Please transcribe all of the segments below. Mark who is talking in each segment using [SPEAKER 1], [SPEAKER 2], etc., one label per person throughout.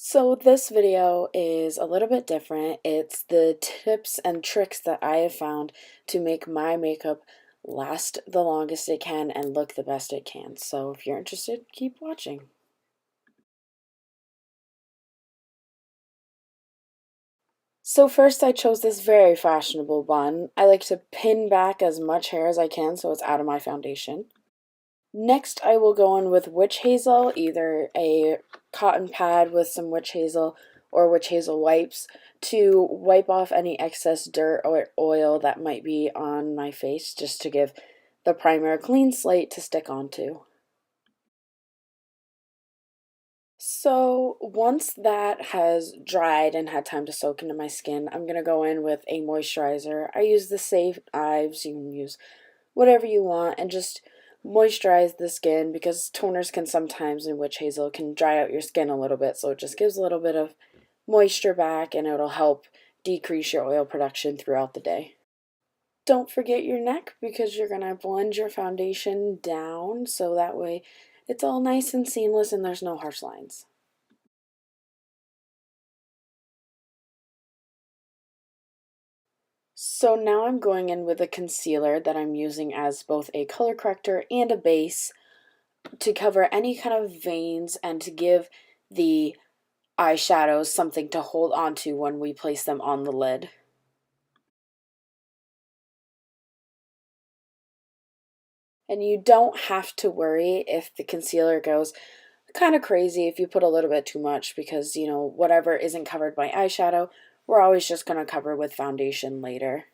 [SPEAKER 1] So this video is a little bit different. It's the tips and tricks that I have found to make my makeup last the longest it can and look the best it can. So if you're interested, keep watching. So first I chose this very fashionable bun. I like to pin back as much hair as I can so it's out of my foundation. Next, I will go in with witch hazel, either a cotton pad with some witch hazel or witch hazel wipes to wipe off any excess dirt or oil that might be on my face, just to give the primer a clean slate to stick onto. So once that has dried and had time to soak into my skin, I'm going to go in with a moisturizer. I use the Safe Ives. You can use whatever you want and just moisturize the skin because toners can sometimes, in witch hazel, can dry out your skin a little bit. So it just gives a little bit of moisture back and it'll help decrease your oil production throughout the day. Don't forget your neck because you're going to blend your foundation down so that way it's all nice and seamless and there's no harsh lines. So now I'm going in with a concealer that I'm using as both a color corrector and a base to cover any kind of veins and to give the eyeshadows something to hold onto when we place them on the lid. And you don't have to worry if the concealer goes kind of crazy if you put a little bit too much because, whatever isn't covered by eyeshadow, we're always just going to cover with foundation later.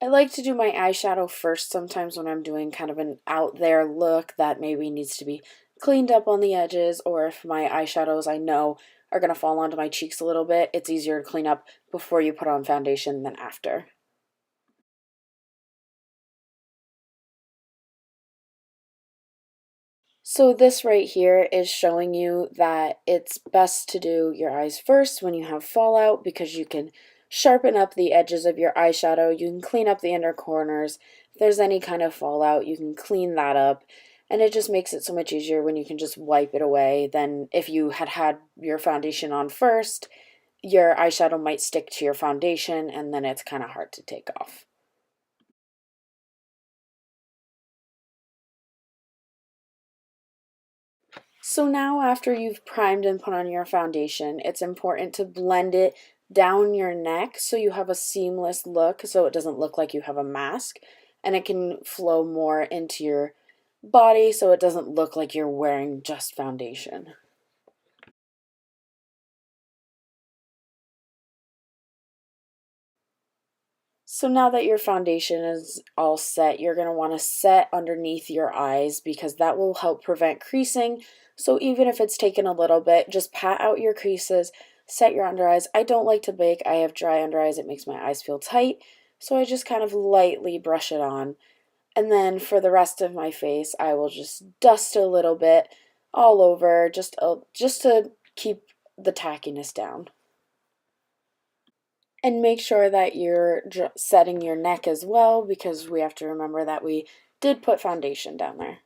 [SPEAKER 1] I like to do my eyeshadow first sometimes when I'm doing kind of an out there look that maybe needs to be cleaned up on the edges, or if my eyeshadows I know are going to fall onto my cheeks a little bit, it's easier to clean up before you put on foundation than after. So this right here is showing you that it's best to do your eyes first when you have fallout because you can sharpen up the edges of your eyeshadow, you can clean up the inner corners. If there's any kind of fallout, you can clean that up. And it just makes it so much easier when you can just wipe it away than if you had had your foundation on first, your eyeshadow might stick to your foundation and then it's kind of hard to take off. So now after you've primed and put on your foundation, it's important to blend it down your neck so you have a seamless look so it doesn't look like you have a mask and it can flow more into your body so it doesn't look like you're wearing just foundation. So now that your foundation is all set, you're going to want to set underneath your eyes because that will help prevent creasing. So even if it's taken a little bit, just pat out your creases, set your under eyes. I don't like to bake. I have dry under eyes. It makes my eyes feel tight. So I just kind of lightly brush it on. And then for the rest of my face, I will just dust a little bit all over just to keep the tackiness down. And make sure that you're setting your neck as well because we have to remember that we did put foundation down there.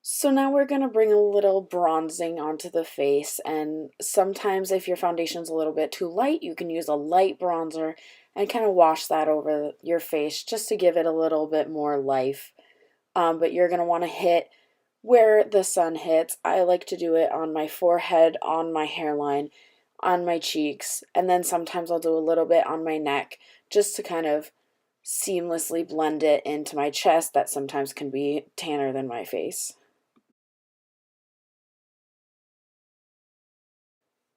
[SPEAKER 1] So now we're going to bring a little bronzing onto the face, and sometimes if your foundation's a little bit too light, you can use a light bronzer and kind of wash that over your face just to give it a little bit more life. But you're going to want to hit where the sun hits. I like to do it on my forehead, on my hairline, on my cheeks, and then sometimes I'll do a little bit on my neck just to kind of seamlessly blend it into my chest that sometimes can be tanner than my face.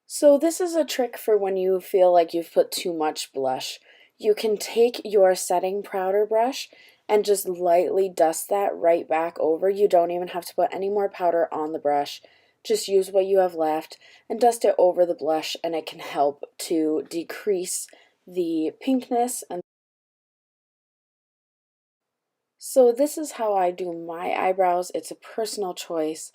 [SPEAKER 1] So this is a trick for when you feel like you've put too much blush. You can take your setting powder brush and just lightly dust that right back over. You don't even have to put any more powder on the brush. Just use what you have left and dust it over the blush and it can help to decrease the pinkness. And so this is how I do my eyebrows. It's a personal choice.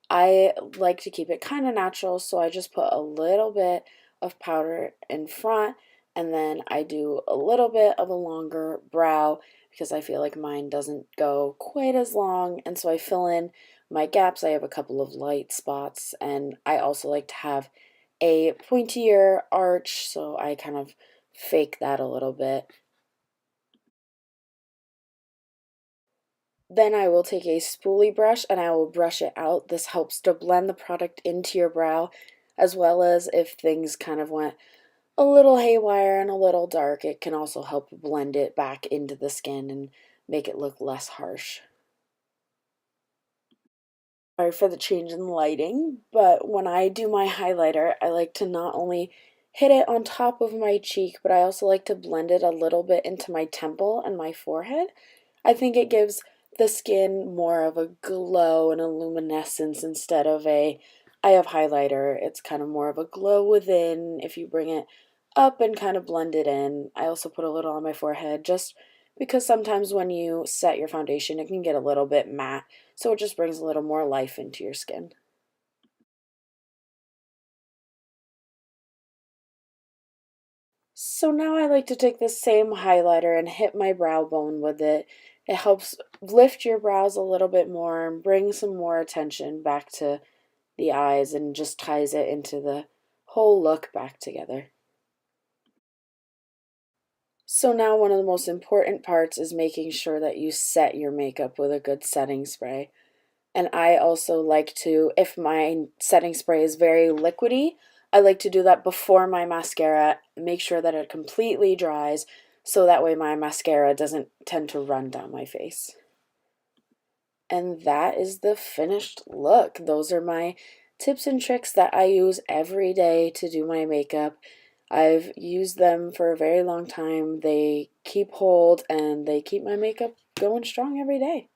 [SPEAKER 1] I like to keep it kind of natural, so I just put a little bit of powder in front and then I do a little bit of a longer brow because I feel like mine doesn't go quite as long, and so I fill in my gaps. I have a couple of light spots, and I also like to have a pointier arch, so I kind of fake that a little bit. Then I will take a spoolie brush and I will brush it out. This helps to blend the product into your brow, as well as if things kind of went a little haywire and a little dark, it can also help blend it back into the skin and make it look less harsh. Sorry for the change in lighting, but when I do my highlighter, I like to not only hit it on top of my cheek, but I also like to blend it a little bit into my temple and my forehead. I think it gives the skin more of a glow and a luminescence instead of a I have highlighter. It's kind of more of a glow within if you bring it up and kind of blend it in. I also put a little on my forehead just because sometimes when you set your foundation, it can get a little bit matte, so it just brings a little more life into your skin. So now I like to take the same highlighter and hit my brow bone with it. It helps lift your brows a little bit more and bring some more attention back to the eyes and just ties it into the whole look back together. So now one of the most important parts is making sure that you set your makeup with a good setting spray. And I also like to, if my setting spray is very liquidy, I like to do that before my mascara, make sure that it completely dries so that way my mascara doesn't tend to run down my face. And that is the finished look. Those are my tips and tricks that I use every day to do my makeup. I've used them for a very long time. They keep hold and they keep my makeup going strong every day.